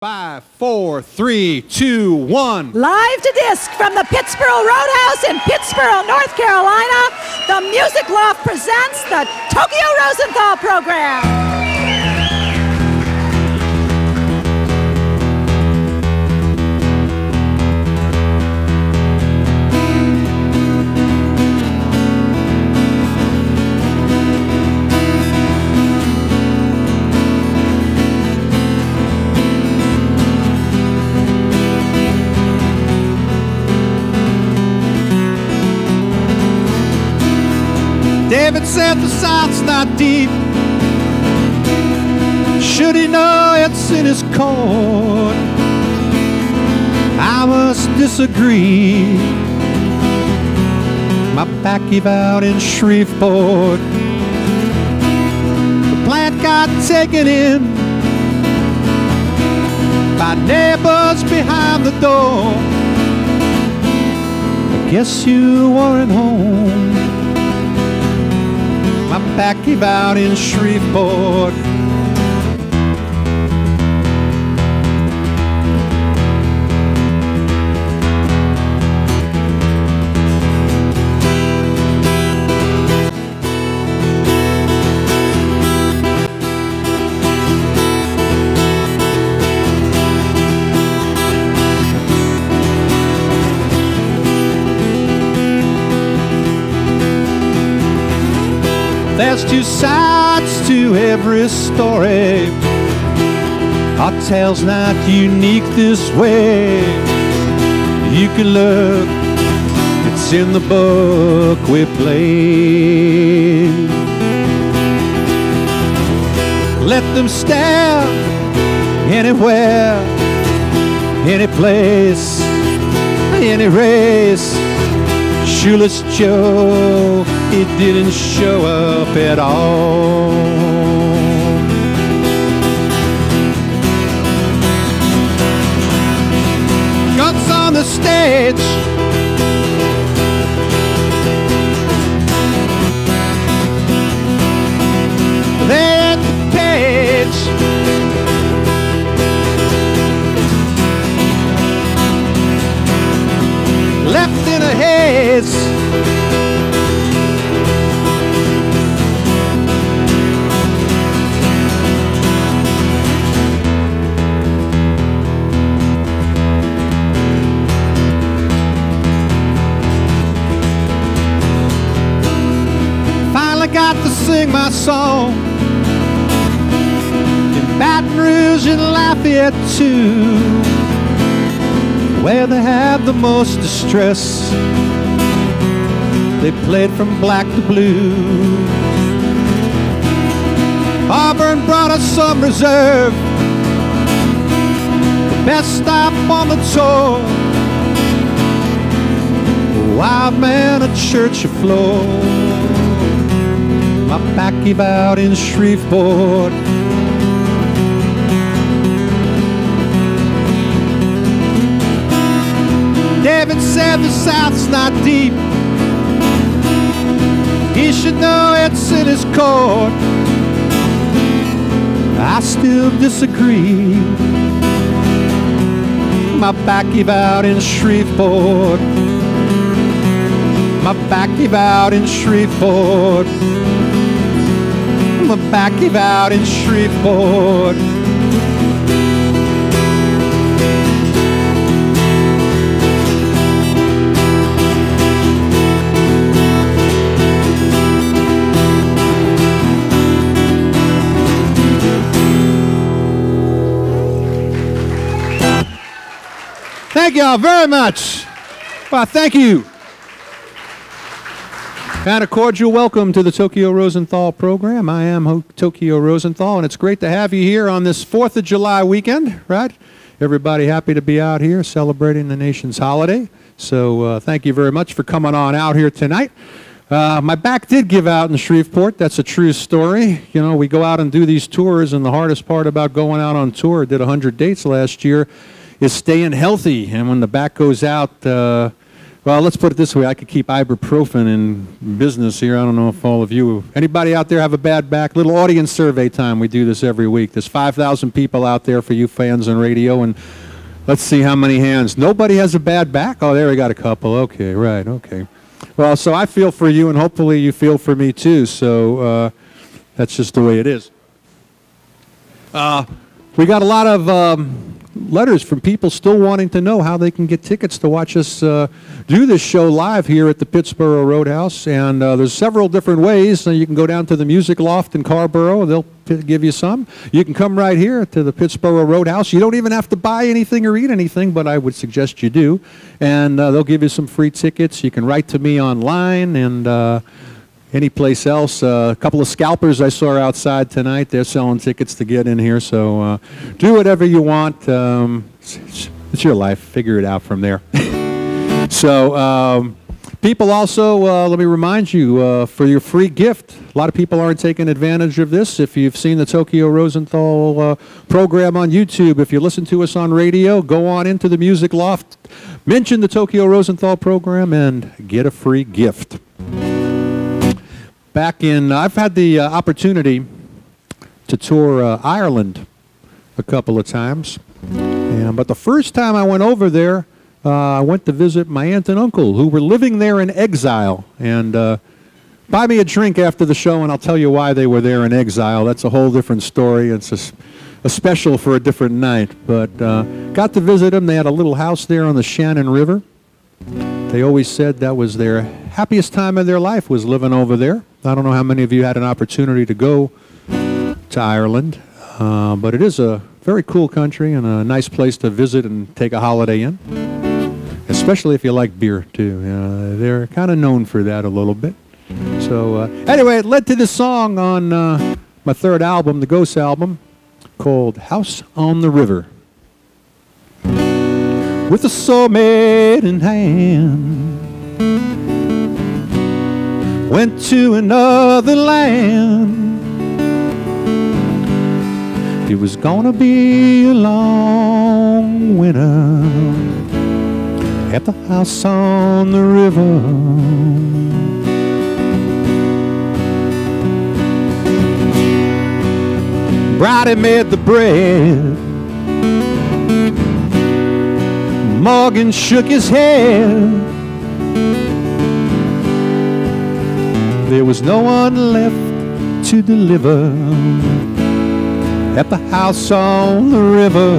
5, 4, 3, 2, 1. Live to disc from the Pittsboro Roadhouse in Pittsboro, North Carolina, the Music Loft presents the Tokyo Rosenthal program. David said the South's not deep. Should he know it's in his court? I must disagree. My back gave out in Shreveport. The plant got taken in by neighbors behind the door. I guess you weren't home. My back gave out in Shreveport. There's two sides to every story. Our tale's not unique this way. You can look, it's in the book we played. Let them stare anywhere, any place, any race. Shoeless Joe, he didn't show up at all. Guns on the stage, they at the page. Left in a haze. Finally got to sing my song in Baton Rouge and Lafayette too, where they had the most distress. They played from black to blue. Auburn brought us some reserve, the best stop on the tour. A wild man, a church afloat. My back gave out in Shreveport. David said the South's not deep. He should know it's in his court. I still disagree. My back gave out in Shreveport. My back gave out in Shreveport. My back gave out in Shreveport. Thank you all very much. Well, thank you. And a cordial welcome to the Tokyo Rosenthal program. I am Tokyo Rosenthal, and it's great to have you here on this 4th of July weekend, right? Everybody happy to be out here celebrating the nation's holiday. So thank you very much for coming on out here tonight. My back did give out in Shreveport. That's a true story. You know, we go out and do these tours, and the hardest part about going out on tour, did 100 dates last year, is staying healthy. And when the back goes out, Well, let's put it this way. I could keep ibuprofen in business here. I don't know if all of you, anybody out there have a bad back? Little audience survey time. We do this every week. There's 5,000 people out there for you fans on radio, and let's see how many hands. Nobody has a bad back? Oh, there we got a couple. Okay, right, okay. Well, so I feel for you, and hopefully you feel for me too. So that's just the way it is. We got a lot of letters from people still wanting to know how they can get tickets to watch us do this show live here at the Pittsboro Roadhouse. And there's several different ways. You can go down to the Music Loft in Carborough. They'll give you some. You can come right here to the Pittsboro Roadhouse. You don't even have to buy anything or eat anything, but I would suggest you do. And they'll give you some free tickets. You can write to me online and any place else. A couple of scalpers I saw outside tonight. They're selling tickets to get in here. So do whatever you want. It's your life. Figure it out from there. So people also, let me remind you, for your free gift, a lot of people aren't taking advantage of this. If you've seen the Tokyo Rosenthal program on YouTube, if you listen to us on radio, go on into the Music Loft, mention the Tokyo Rosenthal program, and get a free gift. I've had the opportunity to tour Ireland a couple of times, but the first time I went over there, I went to visit my aunt and uncle who were living there in exile. And buy me a drink after the show and I'll tell you why they were there in exile. That's a whole different story. It's a special for a different night. But got to visit them. They had a little house there on the Shannon River. They always said that was their happiest time of their life, was living over there. I don't know how many of you had an opportunity to go to Ireland, but it is a very cool country and a nice place to visit and take a holiday in, especially if you like beer, too. They're kind of known for that a little bit. So anyway, it led to this song on my third album, the Ghost album, called House on the River. With a saw made in hand, went to another land. It was gonna be a long winter at the house on the river. Bridie made the bread, Morgan shook his head. There was no one left to deliver at the house on the river.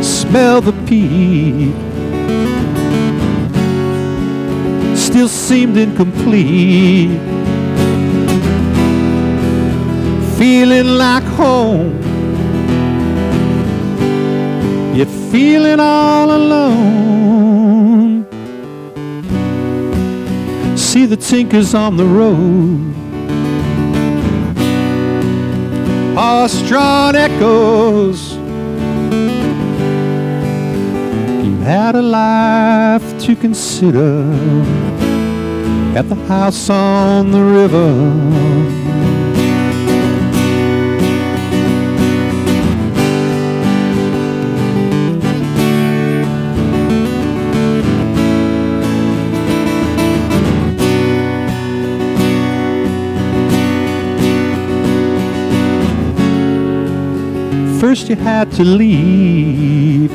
Smell the peat, still seemed incomplete. Feeling like home, yet feeling all alone. See the tinkers on the road, horse-drawn echoes. You had a life to consider at the house on the river. First you had to leave,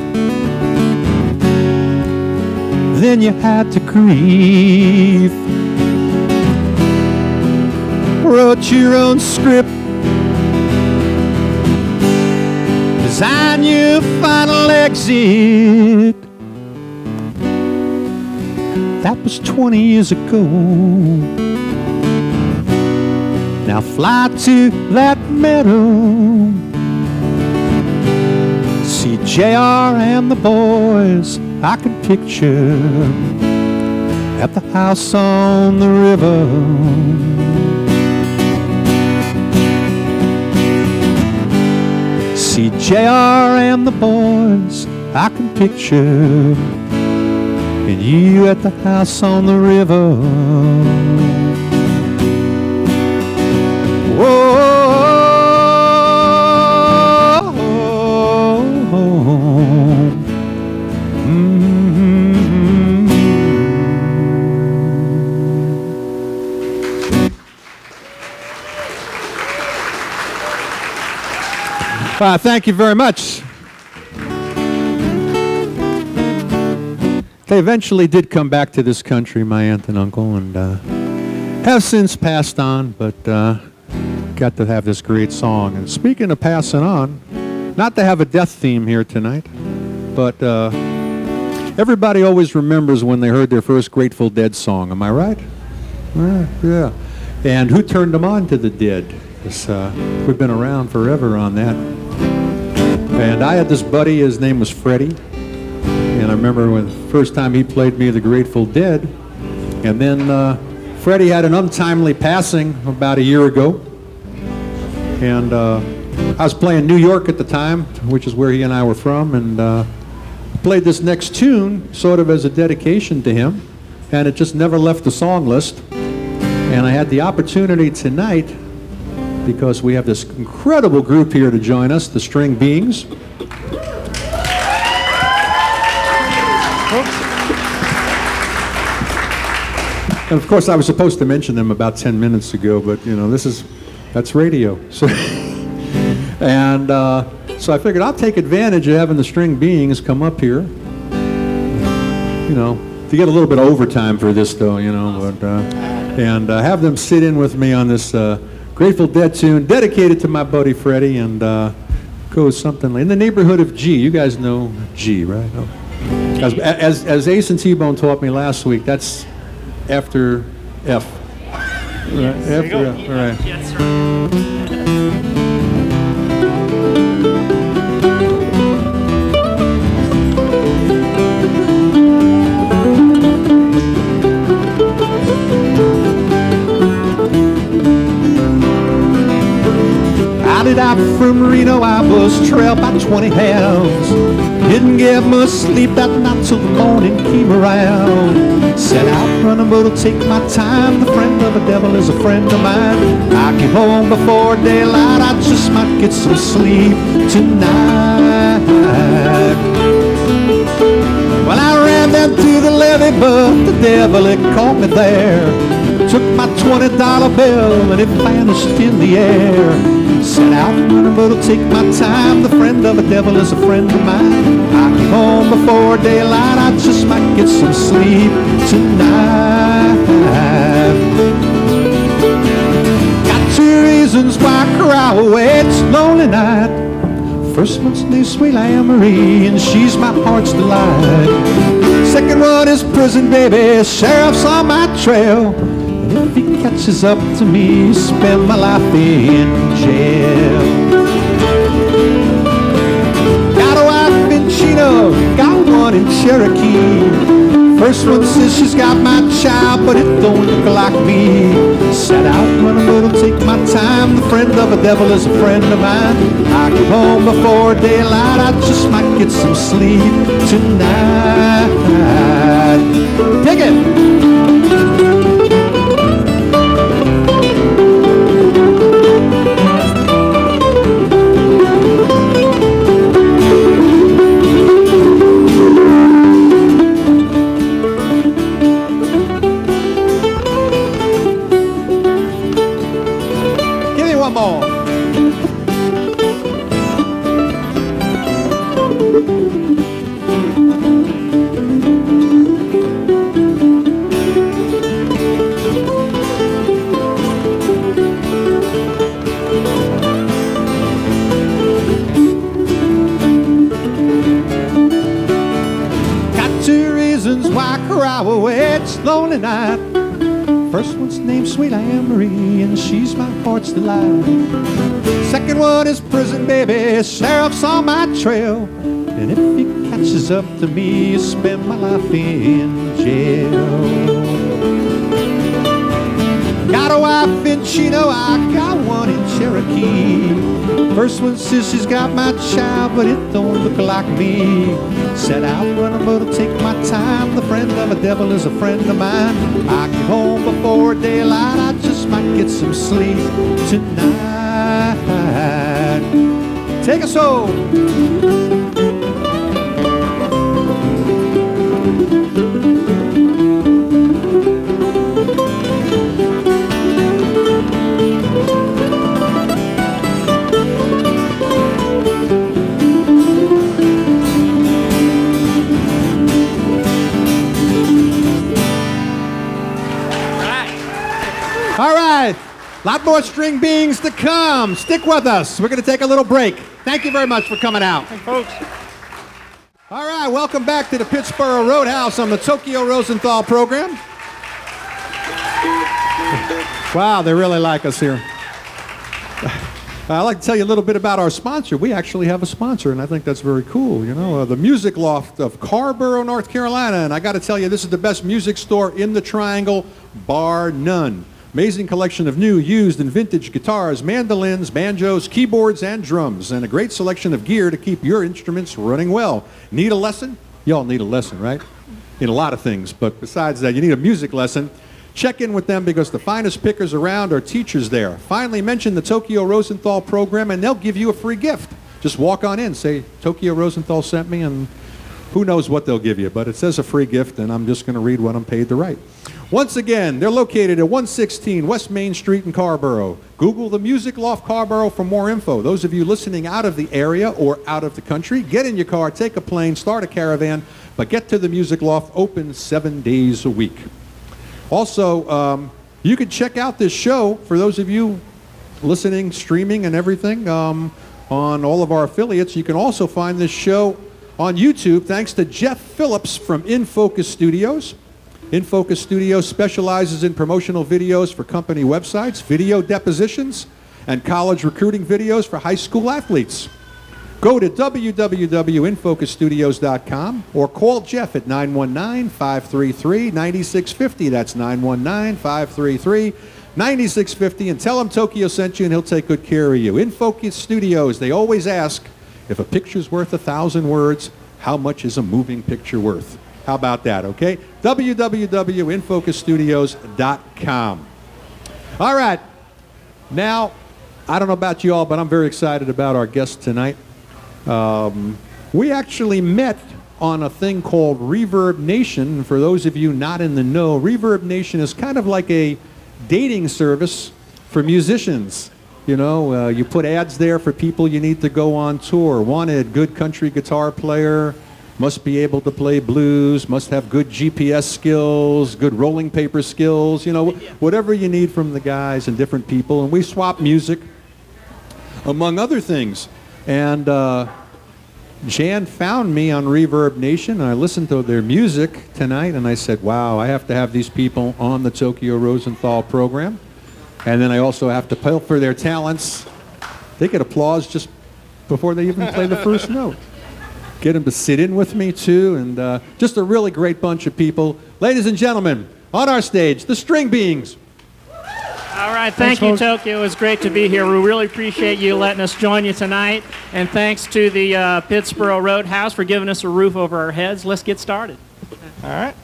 then you had to grieve. Wrote your own script, design your final exit. That was 20 years ago. Now fly to that meadow, see JR and the boys I can picture at the house on the river. See JR and the boys I can picture, and you at the house on the river. Whoa. Thank you very much. They eventually did come back to this country, my aunt and uncle, and have since passed on, but got to have this great song. And speaking of passing on, not to have a death theme here tonight, but everybody always remembers when they heard their first Grateful Dead song. Am I right? Yeah. And who turned them on to the Dead? Because we've been around forever on that. And I had this buddy, his name was Freddie. And I remember when the first time he played me the Grateful Dead. And then Freddie had an untimely passing about a year ago. And I was playing New York at the time, which is where he and I were from. And played this next tune sort of as a dedication to him. And it just never left the song list. And I had the opportunity tonight, because we have this incredible group here to join us, the String Beings. And of course, I was supposed to mention them about 10 minutes ago, but you know, that's radio. So, and so I figured I'll take advantage of having the String Beings come up here. You know, to get a little bit of overtime for this, though, you know, but and have them sit in with me on this Grateful Dead tune dedicated to my buddy Freddie, and goes something like in the neighborhood of G. You guys know G, right? Oh. As Ace and T-Bone taught me last week, that's after F. Right? After F, right. Yes, sir. Out from Reno, I was trailed by 20 hounds. Didn't get much sleep that night till the morning came around. Set out running, but it'll take my time. The friend of a devil is a friend of mine. I came home before daylight, I just might get some sleep tonight. Well, I ran down to the levee, but the devil, it caught me there. Took my $20 bill and it vanished in the air. Set out running, but it'll take my time. The friend of a devil is a friend of mine. I came home before daylight, I just might get some sleep tonight. Got two reasons why I cry away, it's lonely night. First one's named Sweet Anne Marie, and she's my heart's delight. Second one is prison, baby, sheriff's on my trail. If he catches up to me, spend my life in jail. Got a wife in Chino, got one in Cherokee. First one says she's got my child, but it don't look like me. Set out running, but it'll take my time. The friend of a devil is a friend of mine. I get home before daylight, I just might get some sleep tonight. Take it! Lonely night. First one's named Sweet Anne Marie, and she's my heart's delight. Second one is prison, baby, sheriff's on my trail. And if he catches up to me, I spend my life in jail. Got a wife in Chino, I got one in Cherokee. First one says she's got my child, but it don't look like me. Set out running, but it'll take my time. The friend of a devil is a friend of mine. I get home before daylight, I just might get some sleep tonight. Take us home. All right. A lot more string beings to come. Stick with us. We're going to take a little break. Thank you very much for coming out. Hey, folks. All right, welcome back to the Pittsburgh Roadhouse on the Tokyo Rosenthal program. Wow, they really like us here. I'd like to tell you a little bit about our sponsor. We actually have a sponsor, and I think that's very cool. You know, the Music Loft of Carrboro, North Carolina. And I got to tell you, this is the best music store in the Triangle, bar none. Amazing collection of new, used, and vintage guitars, mandolins, banjos, keyboards, and drums, and a great selection of gear to keep your instruments running well. Need a lesson? You all need a lesson, right? Need a lot of things, but besides that, you need a music lesson. Check in with them because the finest pickers around are teachers there. Finally, mention the Tokyo Rosenthal program, and they'll give you a free gift. Just walk on in, say, Tokyo Rosenthal sent me, and who knows what they'll give you, but it says a free gift, and I'm just going to read what I'm paid to write. Once again, they're located at 116 West Main Street in Carrboro. Google the Music Loft Carrboro for more info. Those of you listening out of the area or out of the country, get in your car, take a plane, start a caravan, but get to the Music Loft, open 7 days a week. Also, you can check out this show, for those of you listening, streaming, and everything, on all of our affiliates. You can also find this show on YouTube, thanks to Jeff Phillips from In Focus Studios. In Focus Studios specializes in promotional videos for company websites, video depositions, and college recruiting videos for high school athletes. Go to www.infocusstudios.com or call Jeff at 919-533-9650. That's 919-533-9650, and tell him Tokyo sent you, and he'll take good care of you. In Focus Studios, they always ask, if a picture's worth 1,000 words, how much is a moving picture worth? How about that, okay? www.infocusstudios.com. All right. Now, I don't know about you all, but I'm very excited about our guest tonight. We actually met on a thing called Reverb Nation. For those of you not in the know, Reverb Nation is kind of like a dating service for musicians. You know, you put ads there for people you need to go on tour. Wanted, good country guitar player, must be able to play blues, must have good GPS skills, good rolling paper skills, you know, whatever you need from the guys and different people. And we swap music, among other things. And Jan found me on Reverb Nation, and I listened to their music tonight, and I said, wow, I have to have these people on the Tokyo Rosenthal program. And then I also have to pay for their talents. They get applause just before they even play the first note. Get them to sit in with me, too, and just a really great bunch of people. Ladies and gentlemen, on our stage, the String Beings. All right, thank you, Tokyo. It was great to be here. We really appreciate you letting us join you tonight. And thanks to the Pittsburgh Roadhouse for giving us a roof over our heads. Let's get started. All right.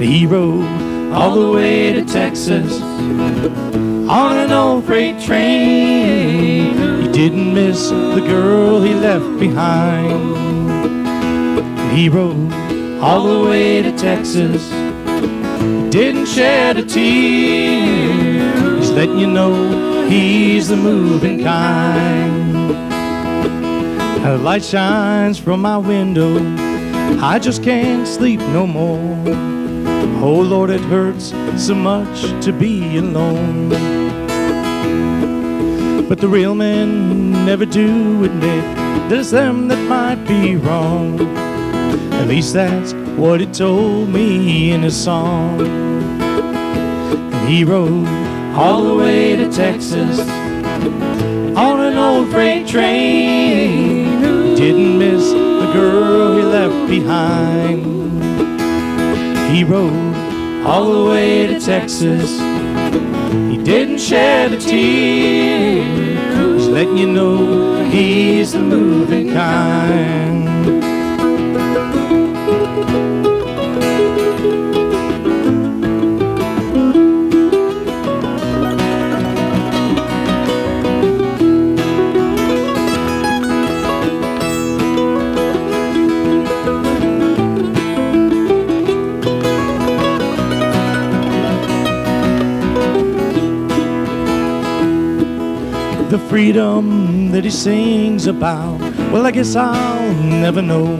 He rode all the way to Texas on an old freight train. He didn't miss the girl he left behind. He rode all the way to Texas. He didn't shed a tear. He's letting you know he's the moving kind. A light shines from my window. I just can't sleep no more. Oh Lord, it hurts so much to be alone. But the real men never do admit that it's them that might be wrong. At least that's what he told me in his song. And he rode all the way to Texas on an old freight train. He didn't miss the girl he left behind. He rode all the way to Texas. He didn't shed a tear. He's letting you know he's the moving kind. freedom that he sings about, well, I guess I'll never know.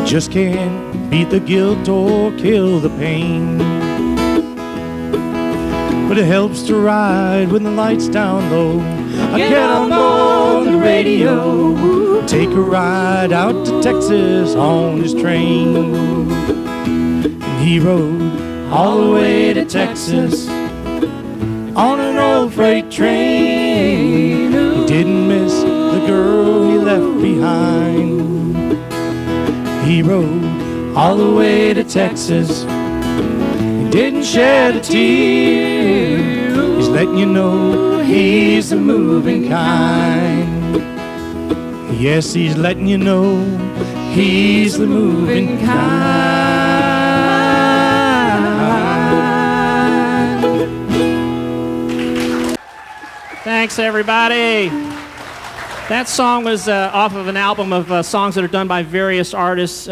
I just can't beat the guilt or kill the pain. But it helps to ride when the lights down low. I get on board the radio, take a ride out to Texas on his train. And he rode all the way to Texas on an old freight train. He didn't miss the girl he left behind. He rode all the way to Texas. He didn't shed a tear. He's letting you know he's the moving kind. Yes, he's letting you know he's the moving kind. Thanks, everybody. That song was off of an album of songs that are done by various artists.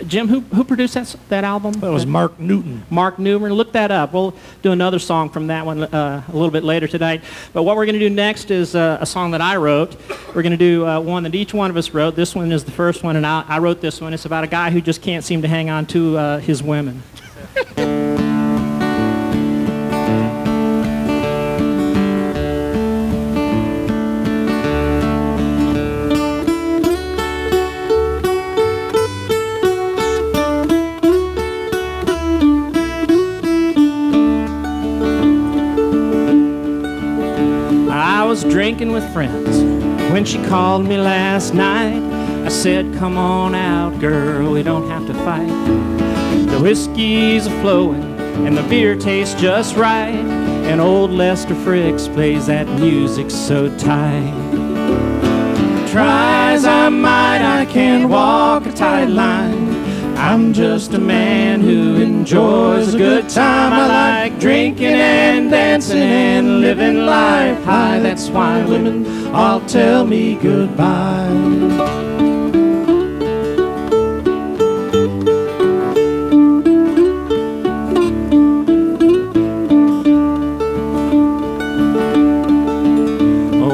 Jim, who produced that album? That was Mark Newton. Mark Newton. Look that up. We'll do another song from that one a little bit later tonight. But what we're going to do next is a song that I wrote. We're going to do one that each one of us wrote. This one is the first one, and I wrote this one. It's about a guy who just can't seem to hang on to his women. I was drinking with friends when she called me last night. I said, come on out, girl, we don't have to fight. The whiskey's a-flowing and the beer tastes just right, and old Lester Fricks plays that music so tight. Try as I might, I can't walk a tight line. I'm just a man who enjoys a good time. I like drinking and dancing and living life high. That's why women all tell me goodbye.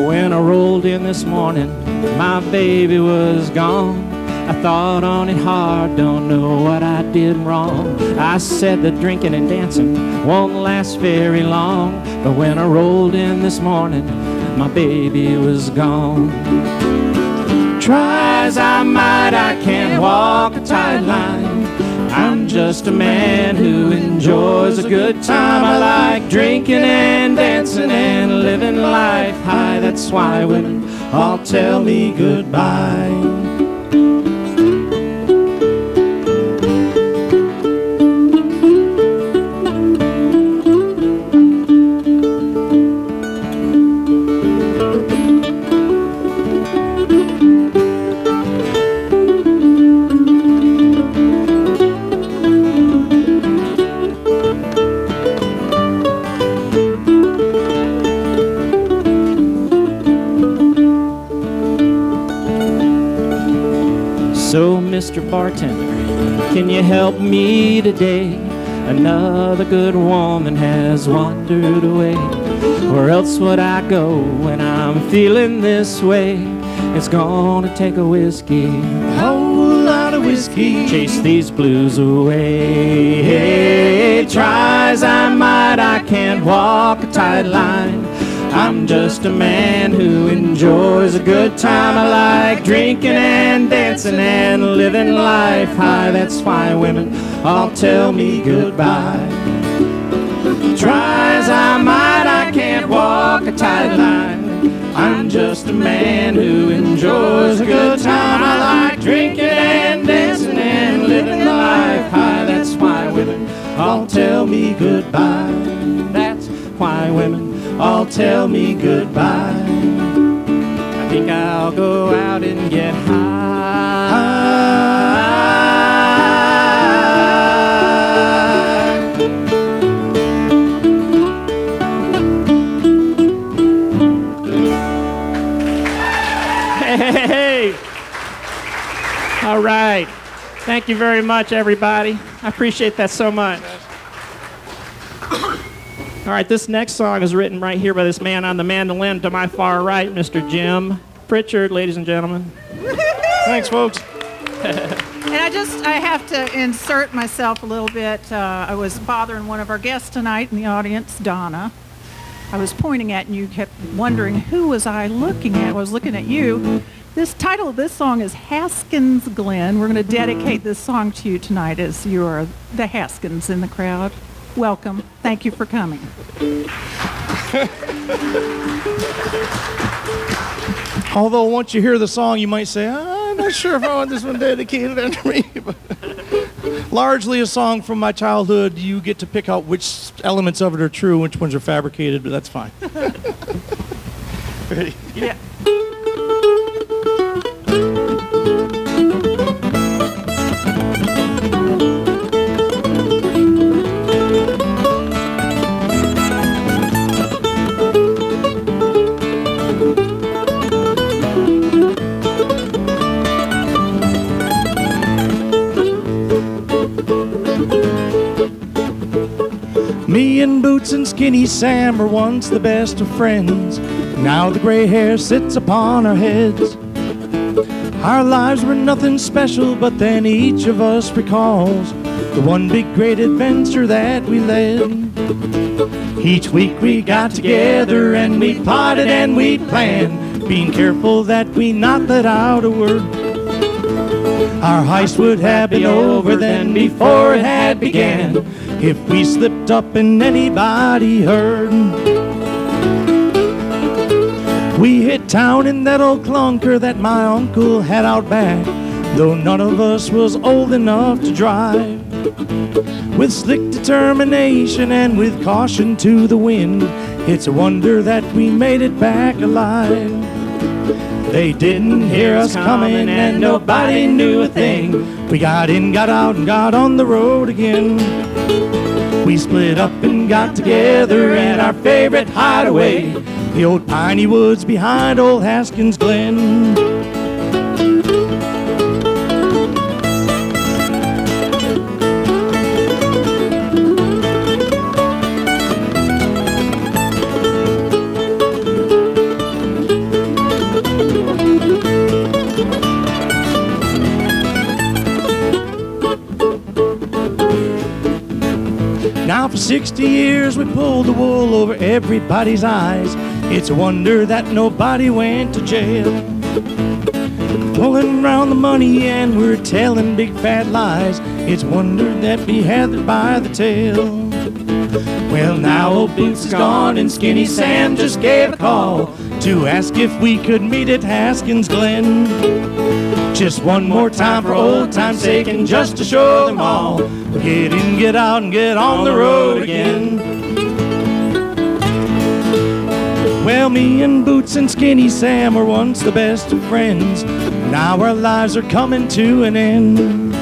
When I rolled in this morning, my baby was gone. I thought on it hard, don't know what I did wrong. I said that drinking and dancing won't last very long. But when I rolled in this morning, my baby was gone. Try as I might, I can't walk a tight line. I'm just a man who enjoys a good time. I like drinking and dancing and living life high. That's why women all tell me goodbye. So, Mr. Bartender, can you help me today? Another good woman has wandered away. Where else would I go when I'm feeling this way? It's gonna take a whiskey, a whole lot of whiskey, chase these blues away. Hey, try as I might, I can't walk a tight line. I'm just a man who enjoys a good time. I like drinking and dancing and living life high. That's why women all tell me goodbye. Try as I might, I can't walk a tight line. I'm just a man who enjoys a good time. I like drinking and dancing and living life high. That's why women all tell me goodbye. That's why women all tell me goodbye. I think I'll go out and get high. Hey! All right. Thank you very much, everybody. I appreciate that so much. All right, this next song is written right here by this man on the mandolin to my far right, Mr. Jim Pritchard, ladies and gentlemen. Thanks, folks. And I have to insert myself a little bit. I was bothering one of our guests tonight in the audience, Donna. I was pointing at, and you kept wondering, who was I looking at? I was looking at you. This title of this song is Haskins Glen. We're going to dedicate this song to you tonight as you are the Haskins in the crowd. Welcome. Thank you for coming. Although once you hear the song, you might say, I'm not sure if I want this one dedicated after me. But largely a song from my childhood. You get to pick out which elements of it are true, which ones are fabricated, but that's fine. Ready? Yeah. Me and Boots and Skinny Sam were once the best of friends. Now the gray hair sits upon our heads. Our lives were nothing special, but then each of us recalls the one big great adventure that we led. Each week we got together and we plotted and we planned, being careful that we not let out a word. Our heist would have been over then before it had began, if we slipped up and anybody heard. We hit town in that old clunker that my uncle had out back, though none of us was old enough to drive. With slick determination and with caution to the wind, it's a wonder that we made it back alive. They didn't hear us coming and nobody knew a thing. We got in, got out, and got on the road again. We split up and got together at our favorite hideaway, the old piney woods behind old Haskins Glen. Now for 60 years we pulled the wool over everybody's eyes. It's a wonder that nobody went to jail. Pulling around the money and we're telling big fat lies. It's a wonder that we had it by the tail. Well, now old Boots is gone and Skinny Sam just gave a call to ask if we could meet at Haskins Glen. Just one more time for old time's sake and just to show them all, we'll get in, get out, and get on the road again. Well, me and Boots and Skinny Sam were once the best of friends. Now our lives are coming to an end.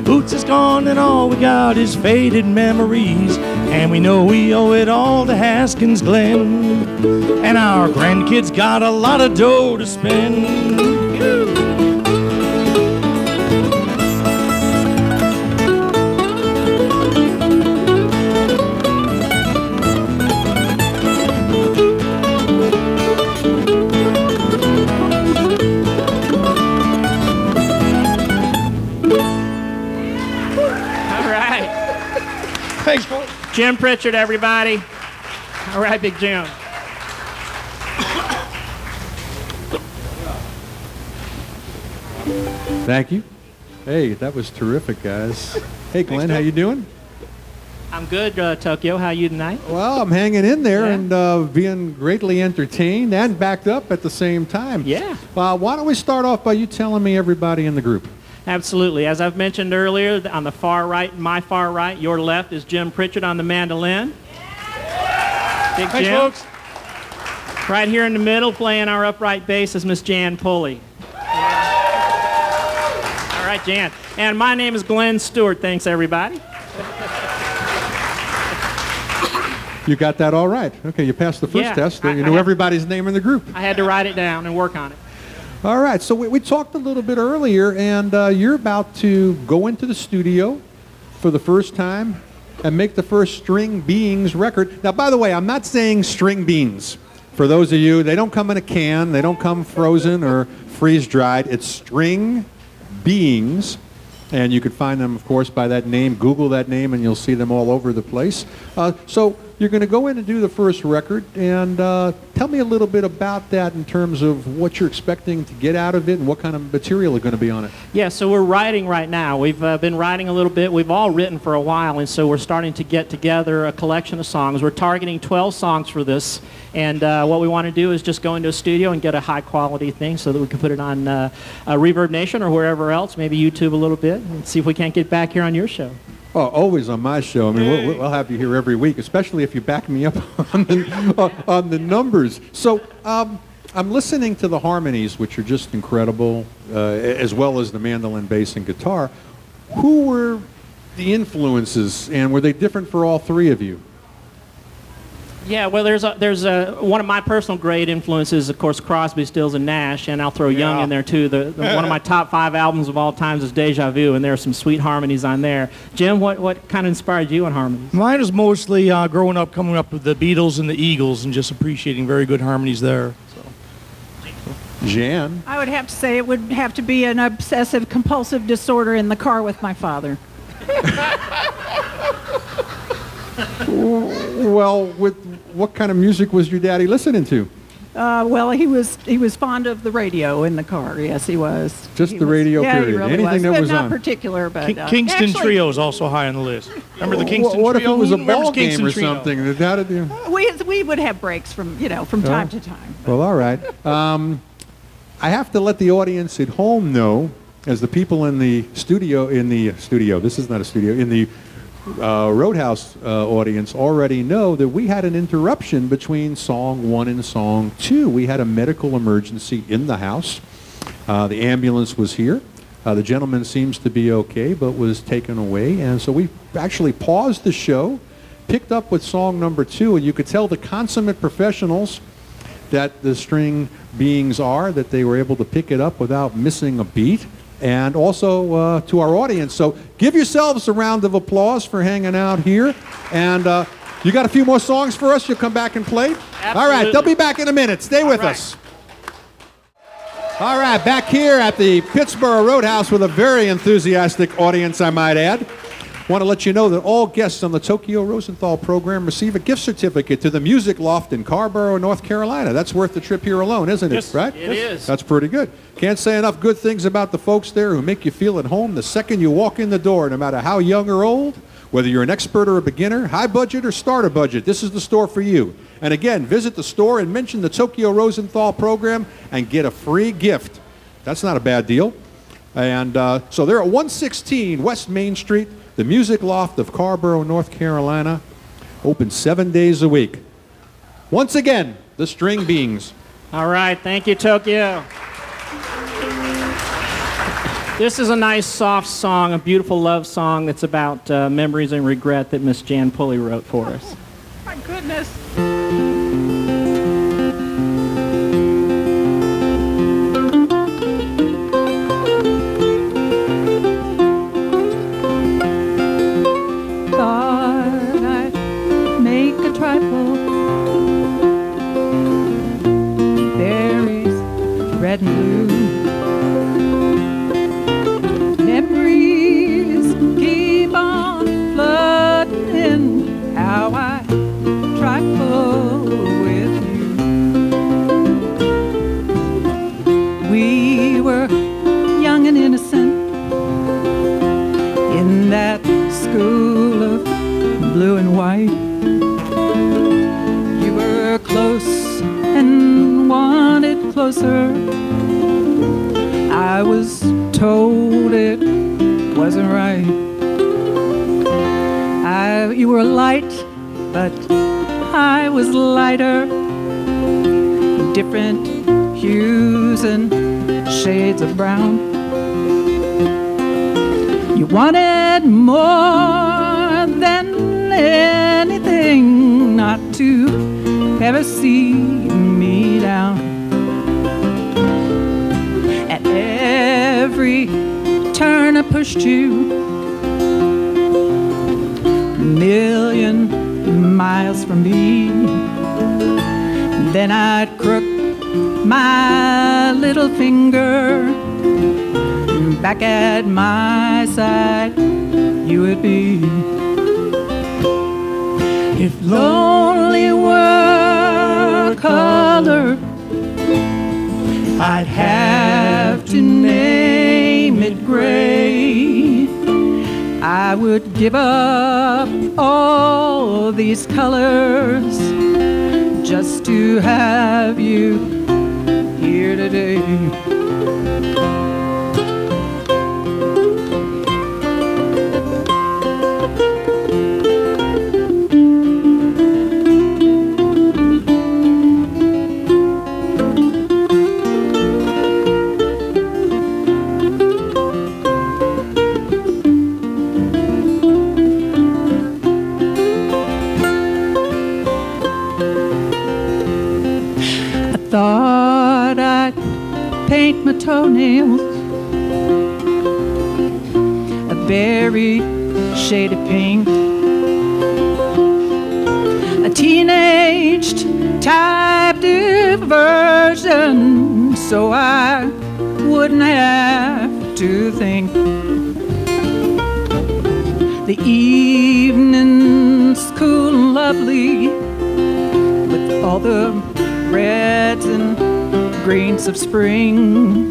Boots is gone and all we got is faded memories, and we know we owe it all to Haskins Glen. And our grandkids got a lot of dough to spend. Thanks, folks. Jim Pritchard, everybody. All right, Big Jim. Thank you. Hey, that was terrific, guys. Hey, Glenn, how you doing? I'm good, Tokyo. How are you tonight? Well, I'm hanging in there and being greatly entertained and backed up at the same time. Yeah. Why don't we start off by you telling me everybody in the group? Absolutely. As I've mentioned earlier, on the far right, my far right, your left is Jim Pritchard on the mandolin. Big Thanks, Jim. folks. Right here in the middle, playing our upright bass, is Miss Jan Pulley. All right, Jan. And my name is Glenn Stewart. Thanks, everybody. You got that all right. Okay, you passed the first test. You knew everybody's name in the group. I had to write it down and work on it. All right, so we talked a little bit earlier, and you're about to go into the studio for the first time and make the first String Beans record. Now, by the way, I'm not saying string beans. For those of you, they don't come in a can. They don't come frozen or freeze-dried. It's String Beans. And you can find them, of course, by that name. Google that name, and you'll see them all over the place. So you're going to go in and do the first record. And tell me a little bit about that in terms of what you're expecting to get out of it and what kind of material is going to be on it. Yeah, so we're writing right now. We've been writing a little bit. We've all written for a while, and so we're starting to get together a collection of songs. We're targeting 12 songs for this. And what we want to do is just go into a studio and get a high-quality thing so that we can put it on Reverb Nation or wherever else, maybe YouTube a little bit, and see if we can't get back here on your show. Oh, always on my show. I mean, we'll have you here every week, especially if you back me up on the numbers. So I'm listening to the harmonies, which are just incredible, as well as the mandolin, bass, and guitar. Who were the influences, and were they different for all three of you? Yeah, well, there's one of my personal great influences, of course, Crosby, Stills, and Nash, and I'll throw Young in there too. One of my top 5 albums of all times is Deja Vu, and there are some sweet harmonies on there. Jim, what kind of inspired you on harmonies? Mine is mostly growing up, coming up with the Beatles and the Eagles, and just appreciating very good harmonies there. So. Jan? I would have to say it would have to be an obsessive-compulsive disorder in the car with my father. Well, what kind of music was your daddy listening to? Well, he was fond of the radio in the car. Yes, he was. Just the radio, period. He really Anything that was not on. particular, but Kingston Trio is also high on the list. Remember the Kingston Trio? What if it was a ball game Kingston or Trio? something? we would have breaks from time to time. Well, all right. I have to let the audience at home know, as the people in the studio, this is not a studio, in the Roadhouse audience already know that we had an interruption between song 1 and song 2. We had a medical emergency in the house. The ambulance was here. The gentleman seems to be okay, but was taken away. And so we actually paused the show, picked up with song number 2, and you could tell the consummate professionals that the String Beings are, that they were able to pick it up without missing a beat. And also to our audience. So give yourselves a round of applause for hanging out here. And you got a few more songs for us? You'll come back and play? Absolutely. All right, they'll be back in a minute. Stay with us. All right, back here at the Pittsburgh Roadhouse with a very enthusiastic audience, I might add. Want to let you know that all guests on the Tokyo Rosenthal program receive a gift certificate to the Music Loft in Carrboro, North Carolina. That's worth the trip here alone, isn't it? Yes, right? it is. That's pretty good. Can't say enough good things about the folks there who make you feel at home the second you walk in the door, no matter how young or old, whether you're an expert or a beginner, high budget or starter budget. This is the store for you. And again, visit the store and mention the Tokyo Rosenthal program and get a free gift. That's not a bad deal. And so they're at 116 West Main Street. The Music Loft of Carrboro, North Carolina, open 7 days a week. Once again, the String Beings. All right, thank you, Tokyo. This is a nice, soft song, a beautiful love song that's about memories and regret that Miss Jan Pulley wrote for us. My goodness. Red and blue memories keep on flooding in. How I trifle with you. We were young and innocent in that school of blue and white. You were close and wanted closer. I was told it wasn't right. You were light, but I was lighter. Different hues and shades of brown. You wanted more than anything not to ever see me down. At every turn I pushed you, million miles from me. Then I'd crook my little finger, back at my side you would be. If lonely were a color, I'd have to name it gray. I would give up all these colors just to have you here today. Thought I'd paint my toenails a very shade of pink, a teenaged type diversion, so I wouldn't have to think. The evening's cool and lovely with all the reds and greens of spring,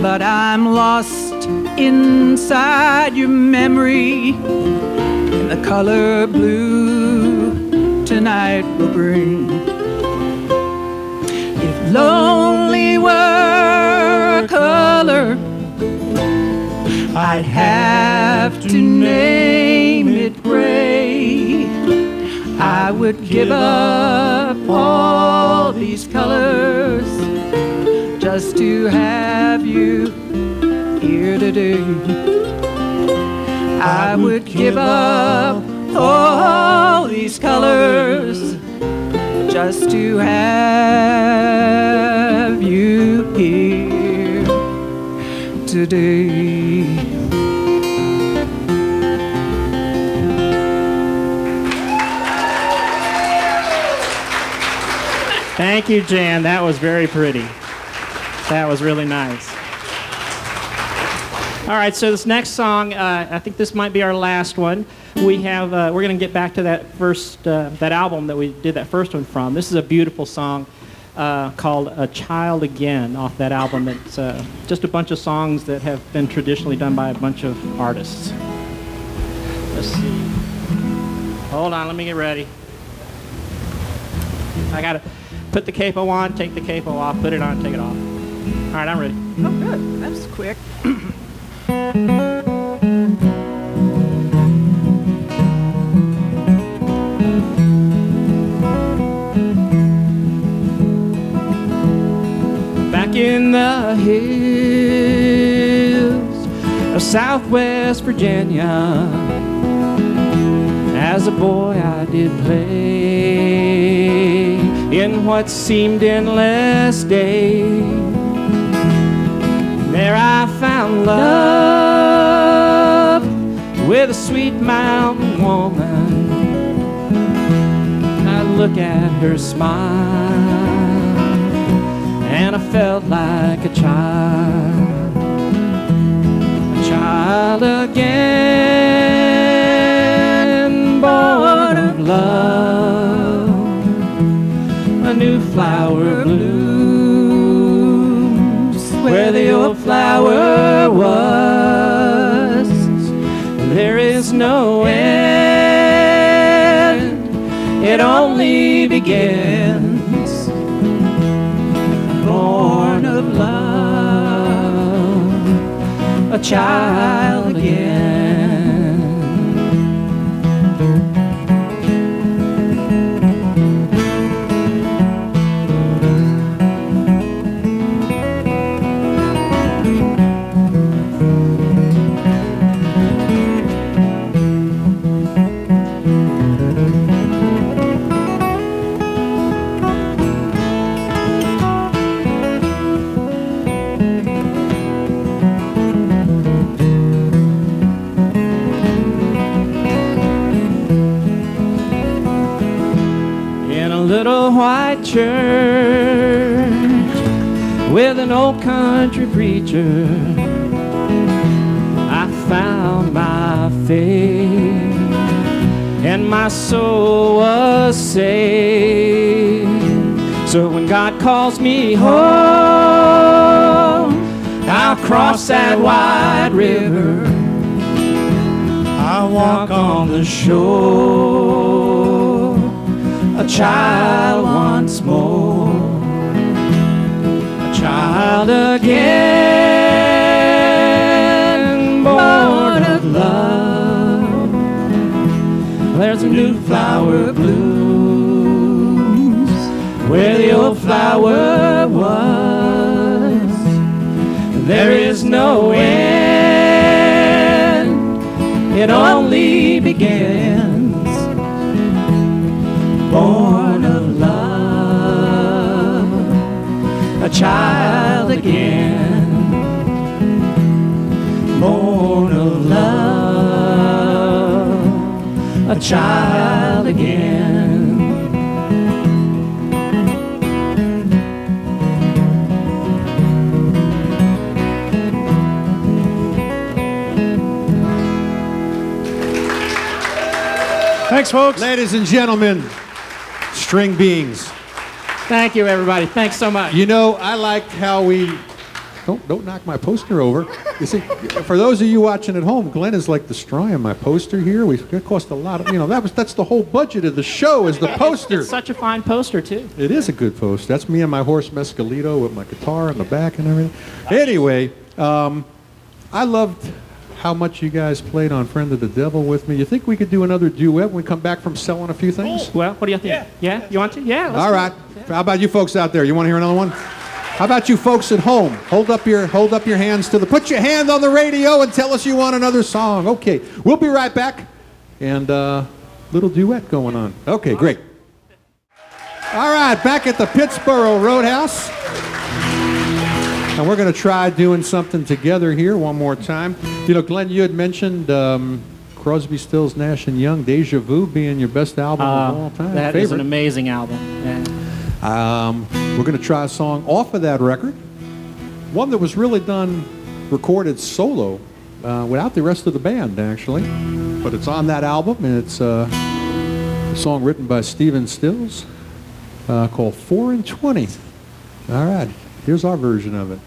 but I'm lost inside your memory, and the color blue tonight will bring. If lonely were a color, I'd have to name it gray. I would give up all these colors just to have you here today. I would give up all these colors just to have you here today. Thank you, Jan. That was very pretty. That was really nice. All right, so this next song, I think this might be our last one. We're going to get back to that that album that we did that first one from. This is a beautiful song called "A Child Again" off that album. It's just a bunch of songs that have been traditionally done by a bunch of artists. Let's see. Hold on, let me get ready. I got to put the capo on, take the capo off, put it on, take it off. All right, I'm ready. Oh, good. That was quick. Back in the hills of Southwest Virginia, as a boy I did play in what seemed endless day. There I found love with a sweet mountain woman. I look at her smile and I felt like a child again, born of love. A new flower blooms where the old flower was. There is no end, it only begins. Born of love, a child again. church with an old country preacher. I found my faith and my soul was saved. So when God calls me home, I'll cross that wide river. I'll walk on the shore, a child once more, a child again, born of love. There's a new flower blooms where the old flower was. There is no end, it only begins. Born of love, a child again. Born of love, a child again. Thanks, folks. Ladies and gentlemen, string beans. Thank you, everybody. Thanks so much. You know, I liked how we... Don't knock my poster over. You see, for those of you watching at home, Glenn is like destroying my poster here. It cost a lot of, that's the whole budget of the show is the poster. It's such a fine poster, too. It is a good poster. That's me and my horse Mescalito with my guitar in the back and everything. Anyway, I loved how much you guys played on Friend of the Devil with me. You think we could do another duet when we come back from selling a few things? Well, what do you think? Yeah? You want to? Yeah. All right. How about you folks out there? You want to hear another one? How about you folks at home? Hold up your hands to the... Put your hand on the radio and tell us you want another song. Okay. We'll be right back. And little duet going on. Okay, great. All right, back at the Pittsburgh Roadhouse. And we're going to try doing something together here one more time. You know, Glenn, you had mentioned Crosby, Stills, Nash & Young, Deja Vu being your best album of all time. That is an amazing album. Yeah. We're going to try a song off of that record. One that was really recorded solo without the rest of the band, actually. But it's on that album, and it's a song written by Stephen Stills called 4 and 20. All right, here's our version of it.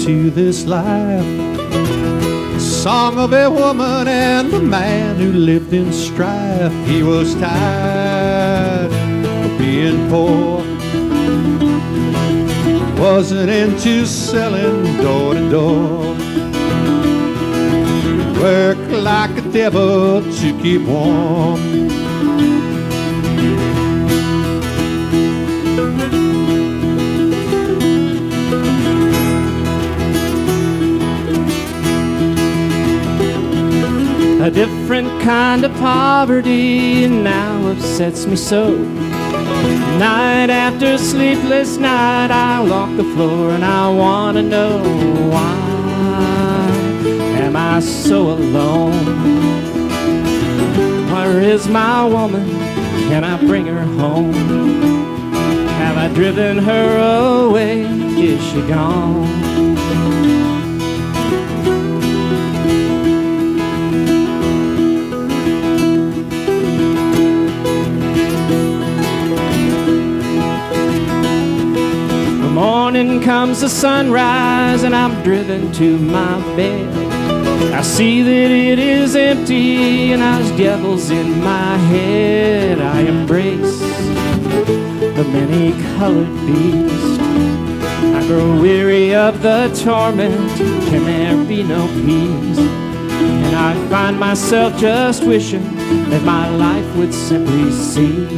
To this life, a song of a woman and a man who lived in strife. He was tired of being poor, wasn't into selling door to door, worked like a devil to keep warm. A different kind of poverty now upsets me so. Night after sleepless night, I walk the floor and I want to know why am I so alone? Where is my woman? Can I bring her home? Have I driven her away? Is she gone? Morning comes the sunrise and I'm driven to my bed. I see that it is empty and there's devils in my head. I embrace the many-colored beast. I grow weary of the torment. Can there be no peace? And I find myself just wishing that my life would simply cease.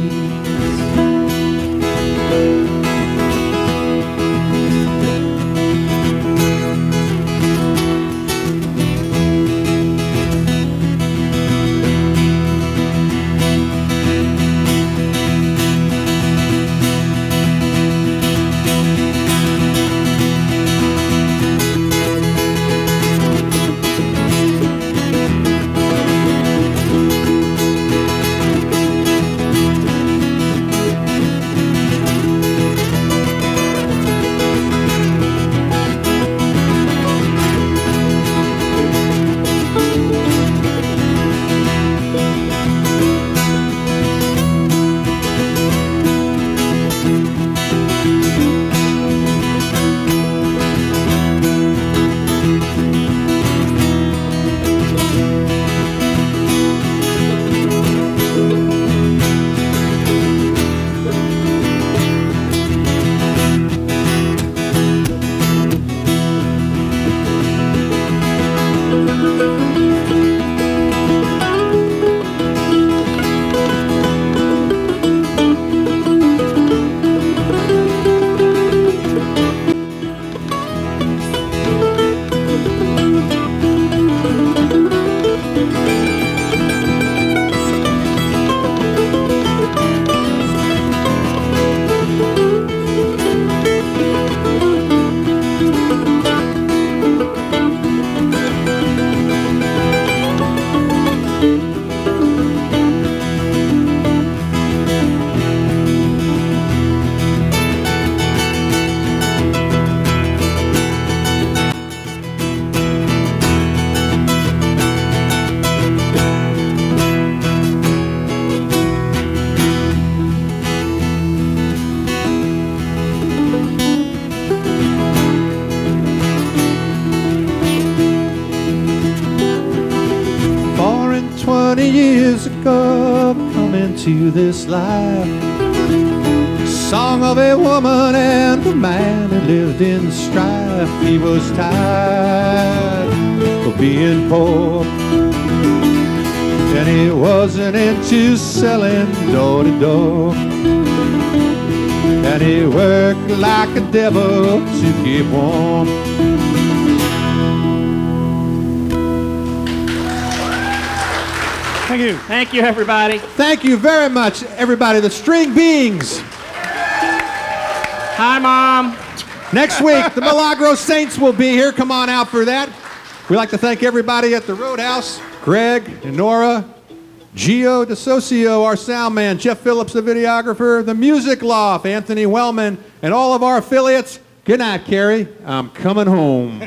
20 years ago, come into this life. Song of a woman and a man who lived in strife. He was tired of being poor, and he wasn't into selling door to door. And he worked like a devil to keep warm. Thank you. Thank you, everybody. Thank you very much, everybody. The String Beings. Hi, Mom. Next week, the Milagro Saints will be here. Come on out for that. We'd like to thank everybody at the Roadhouse, Greg and Nora, Gio DeSocio, our sound man, Jeff Phillips, the videographer, the Music Loft, Anthony Wellman, and all of our affiliates. Good night, Carrie. I'm coming home.